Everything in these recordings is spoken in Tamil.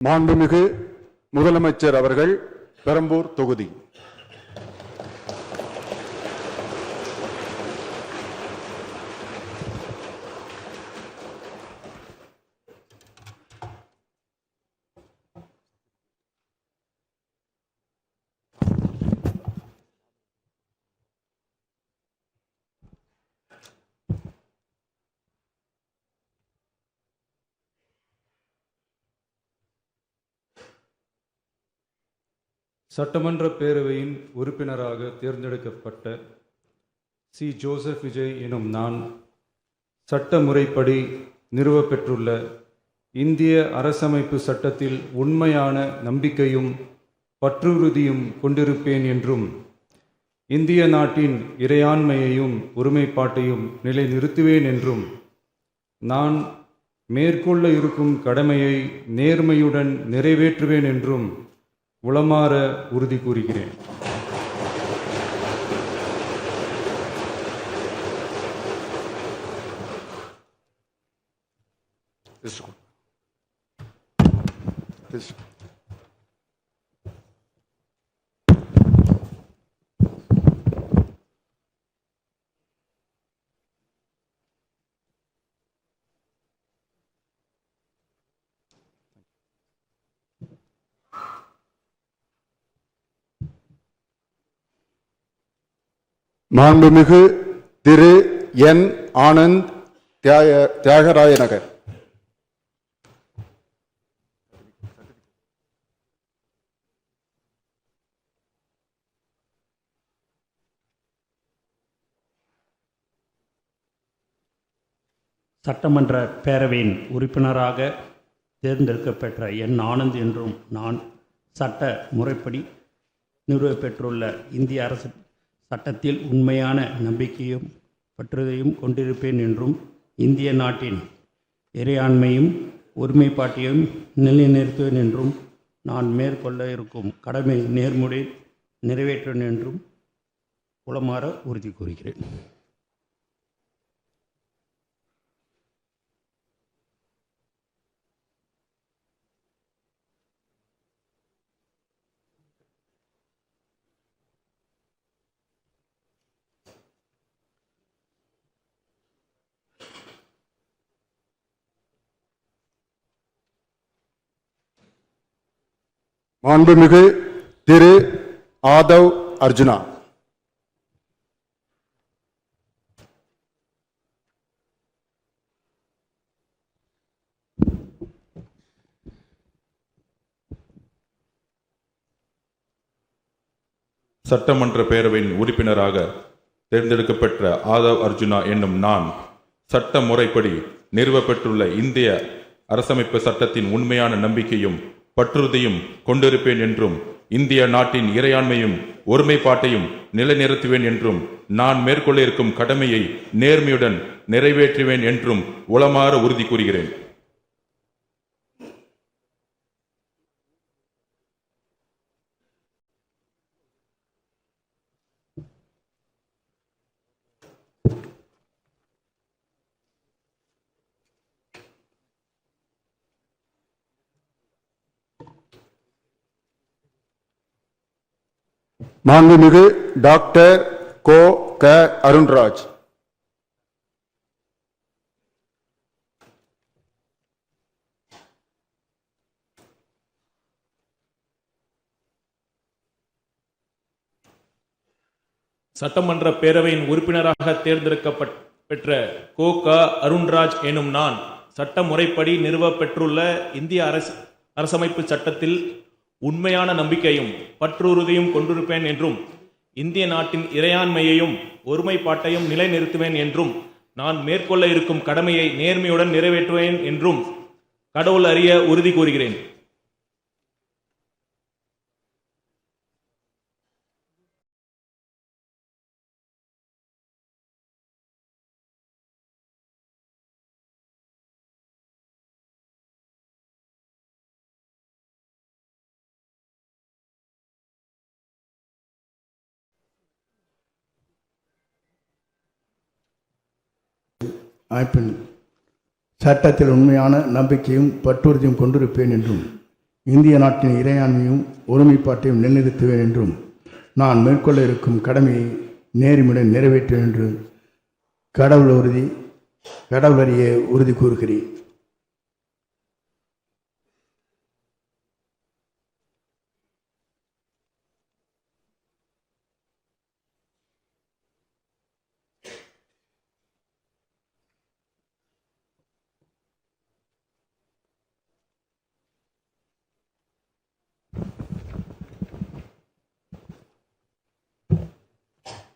மாண்புமிகு முதலமைச்சர் அவர்கள் பெரம்பூர் தொகுதி. சட்டமன்ற பேரவையின் உறுப்பினராக தேர்ந்தெடுக்கப்பட்ட சி. ஜோசப் விஜய் எனும் நான் சட்ட முறைப்படி நிறுவப்பெற்றுள்ள இந்திய அரசமைப்பு சட்டத்தில் உண்மையான நம்பிக்கையும் பற்றுறுதியும் கொண்டிருப்பேன் என்றும் இந்திய நாட்டின் இறையாண்மையையும் ஒருமைப்பாட்டையும் நிலைநிறுத்துவேன் என்றும் நான் மேற்கொள்ள இருக்கும் கடமையை நேர்மையுடன் நிறைவேற்றுவேன் என்றும் உளமாற உறுதி கூறுகிறேன். மாண்புமிகு திரு என். ஆனந்த் தியாகராய நகர். சட்டமன்ற பேரவையின் உறுப்பினராக தேர்ந்தெடுக்கப்பெற்ற என். ஆனந்த் என்றும் நான் சட்ட முறைப்படி நிறுவப்பெற்றுள்ள இந்திய அரசு சட்டத்தில் உண்மையான நம்பிக்கையும் பற்றுதையும் கொண்டிருப்பேன் என்றும் இந்திய நாட்டின் இறையாண்மையும் ஒருமைப்பாட்டையும் நிலைநிறுத்துவேன் என்றும் நான் மேற்கொள்ள இருக்கும் கடமை நேர்முறை நிறைவேற்றுவேன் என்றும் உளமாற உறுதி கூறுகிறேன். மாண்புமிகு திரு ஆதவ் அர்ஜுனா. சட்டமன்ற பேரவையின் உறுப்பினராக தேர்ந்தெடுக்கப்பட்ட ஆதவ் அர்ஜுனா என்னும் நான் சட்ட முறைப்படி நிறுவப்பெற்றுள்ள இந்திய அரசமைப்பு சட்டத்தின் உண்மையான நம்பிக்கையும் பற்றுறுதியும் கொண்டிருப்பேன் என்றும் இந்திய நாட்டின் இறையாண்மையும் ஒருமைப்பாட்டையும் நிலைநிறுத்துவேன் என்றும் நான் மேற்கொள்ள இருக்கும் கடமையை நேர்மையுடன் நிறைவேற்றுவேன் என்றும் உளமாற உறுதி கூறுகிறேன். மாண்புமிகு டாக்டர் கோ. க. அருண்ராஜ். சட்டமன்ற பேரவையின் உறுப்பினராக தேர்ந்தெடுக்கப்பெற்ற கோ. க. அருண்ராஜ் எனும் நான் சட்ட முறைப்படி நிறுவப்பெற்றுள்ள இந்திய அரசமைப்பு சட்டத்தில் உண்மையான நம்பிக்கையும் பற்றுறுதியும் கொண்டிருப்பேன் என்றும் இந்திய நாட்டின் இறையாண்மையையும் ஒருமைப்பாட்டையும் நிலைநிறுத்துவேன் என்றும் நான் மேற்கொள்ள இருக்கும் கடமையை நேர்மையுடன் நிறைவேற்றுவேன் என்றும் கடவுள் அறிய உறுதி கூறுகிறேன். சட்டத்தில் உண்மையான நம்பிக்கையும் பற்றுறுதியும் கொண்டிருப்பேன் என்றும் இந்திய நாட்டின் இறையாண்மையும் ஒருமைப்பாட்டையும் நிலைநிறுத்துவேன் என்றும் நான் மேற்கொள்ள இருக்கும் கடமையை நேர்மையுடன் நிறைவேற்றுவேன் என்று கடவுளறிய உறுதி கூறுகிறேன்.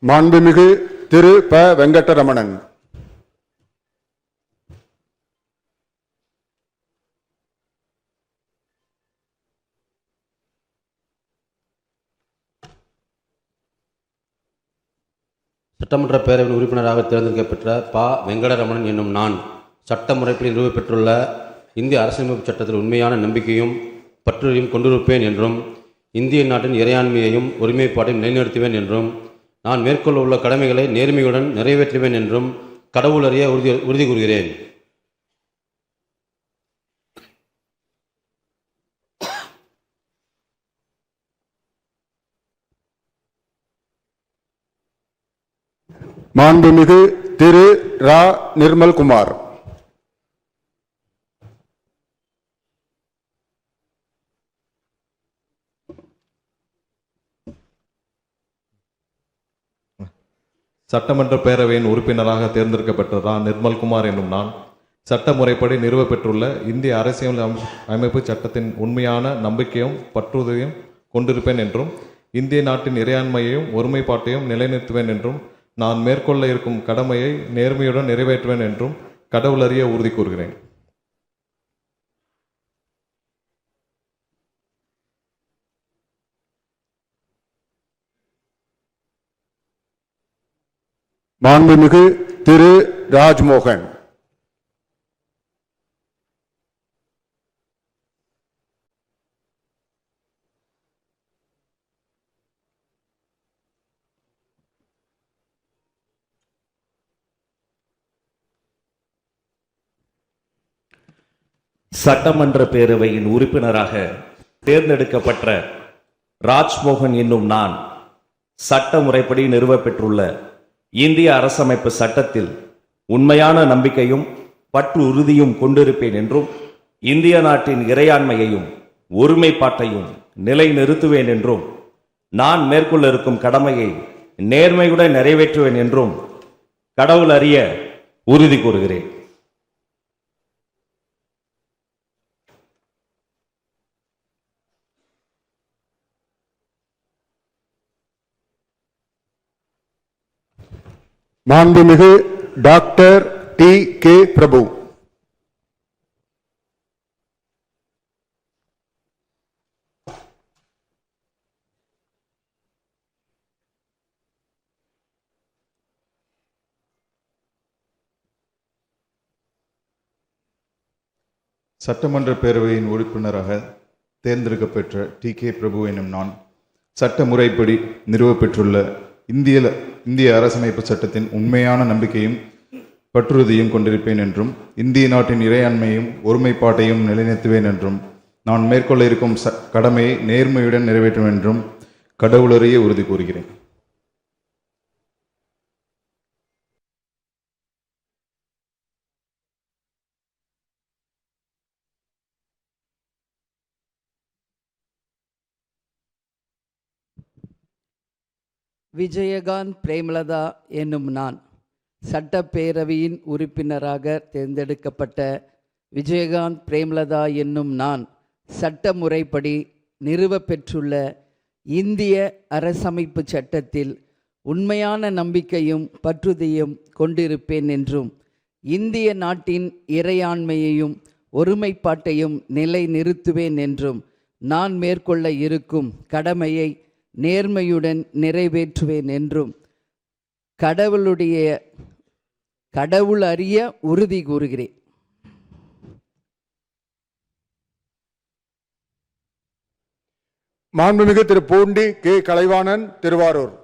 மாண்புமிகு திரு ப. வெங்கடரமணன். சட்டமன்ற பேரவையின் உறுப்பினராக தேர்ந்தெடுக்கப்பெற்ற ப. வெங்கடரமணன் என்னும் நான் சட்ட முறைப்படி நிறுவப்பெற்றுள்ள இந்திய அரசியலமைப்பு சட்டத்தில் உண்மையான நம்பிக்கையும் பற்றுறுதியும் கொண்டிருப்பேன் என்றும் இந்திய நாட்டின் இறையாண்மையையும் ஒருமைப்பாட்டையும் நிலைநிறுத்துவேன் என்றும் நான் மேற்கொள்ள உள்ள கடமைகளை நேர்மையுடன் நிறைவேற்றுவேன் என்றும் கடவுளறிய உறுதி கூறுகிறேன். மாண்புமிகு திரு ரா. நிர்மல்குமார். சட்டமன்ற பேரவையின் உறுப்பினராக தேர்ந்தெடுக்கப்பட்ட ரா. நிர்மல்குமார் என்னும் நான் சட்ட முறைப்படி நிறுவப்பெற்றுள்ள இந்திய அரசியல் அமைப்பு சட்டத்தின் உண்மையான நம்பிக்கையும் பற்றுறுதியும் கொண்டிருப்பேன் என்றும் இந்திய நாட்டின் இறையாண்மையையும் ஒருமைப்பாட்டையும் நிலைநிறுத்துவேன் என்றும் நான் மேற்கொள்ள இருக்கும் கடமையை நேர்மையுடன் நிறைவேற்றுவேன் என்றும் கடவுளறிய உறுதி கூறுகிறேன். மாண்புமிகு திரு ராஜ்மோகன். சட்டமன்ற பேரவையின் உறுப்பினராக தேர்ந்தெடுக்கப்பட்ட ராஜ்மோகன் என்னும் நான் சட்ட முறைப்படி நிறுவப்பெற்றுள்ள இந்திய அரசமைப்பு சட்டத்தில் உண்மையான நம்பிக்கையும் பற்று உறுதியும் கொண்டிருப்பேன் என்றும் இந்திய நாட்டின் இறையாண்மையையும் ஒருமைப்பாட்டையும் நிலைநிறுத்துவேன் என்றும் நான் மேற்கொள்ள இருக்கும் கடமையை நேர்மையுடன் நிறைவேற்றுவேன் என்றும் கடவுள் அறிய உறுதி கூறுகிறேன். மாண்புமிகு டாக்டர் டி. கே. பிரபு. சட்டமன்ற பேரவையின் உறுப்பினராக தேர்ந்தெடுக்கப்பெற்ற டி. கே. பிரபு என்னும் நான் சட்ட முறைப்படி நிறுவப்பெற்றுள்ள இந்திய அரசமைப்பு சட்டத்தின் உண்மையான நம்பிக்கையும் பற்றுறுதியும் கொண்டிருப்பேன் என்றும் இந்திய நாட்டின் இறையாண்மையும் ஒருமைப்பாட்டையும் நிலைநிறுத்துவேன் என்றும் நான் மேற்கொள்ள இருக்கும் கடமையை நேர்மையுடன் நிறைவேற்றுவேன் என்றும் கடவுளறிய உறுதி கூறுகிறேன். விஜயகாந்த் பிரேமலதா என்னும் நான் சட்டப்பேரவையின் உறுப்பினராக தேர்ந்தெடுக்கப்பட்ட விஜயகாந்த் பிரேமலதா என்னும் நான் சட்ட முறைப்படி நிறுவப்பெற்றுள்ள இந்திய அரசமைப்பு சட்டத்தில் உண்மையான நம்பிக்கையும் பற்றுறுதியும் கொண்டிருப்பேன் என்றும் இந்திய நாட்டின் இறையாண்மையையும் ஒருமைப்பாட்டையும் நிலைநிறுத்துவேன் என்றும் நான் மேற்கொள்ள இருக்கும் கடமையை நேர்மையுடன் நிறைவேற்றுவேன் என்றும் கடவுள் அறிய உறுதி கூறுகிறேன். மாண்புமிகு திரு பூண்டி கே. கலைவாணன், திருவாரூர்.